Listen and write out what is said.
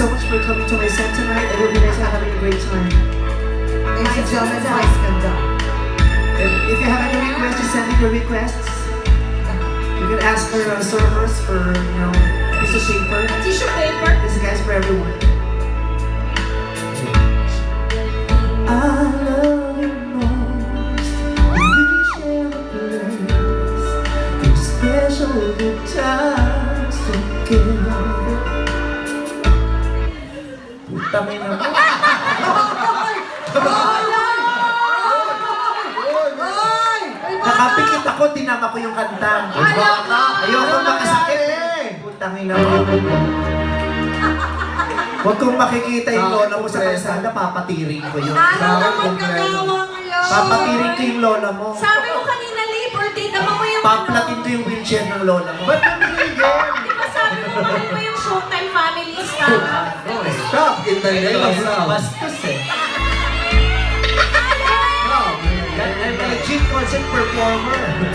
so much for coming to my set tonight. I hope you guys are having a great time. Ladies and gentlemen, Vice Ganda. If you have any requests, just send in your requests. You can ask for servers for, you know, piece of paper. Tissue paper. This guy's for everyone. I love you most. We share a place. It's special good times together. Putang ina mo. Nakapikit ako, tinama ko yung kanta. Ayoko makasakit. Putang ina mo. Huwag kong makikita yung lola mo sa kalsada, papatiring ko yun. Ano naman kagawa ngayon? Papatiring ko yung lola mo. Sabi mo kanina, Liberty, tama mo yung Paplatin ko yung wheelchair ng lola mo. Ba't namigil? Di ba sabi mo mahal mo yung Showtime family staff? Stop in the name of love. Bastos eh. I'm a legit concert performer.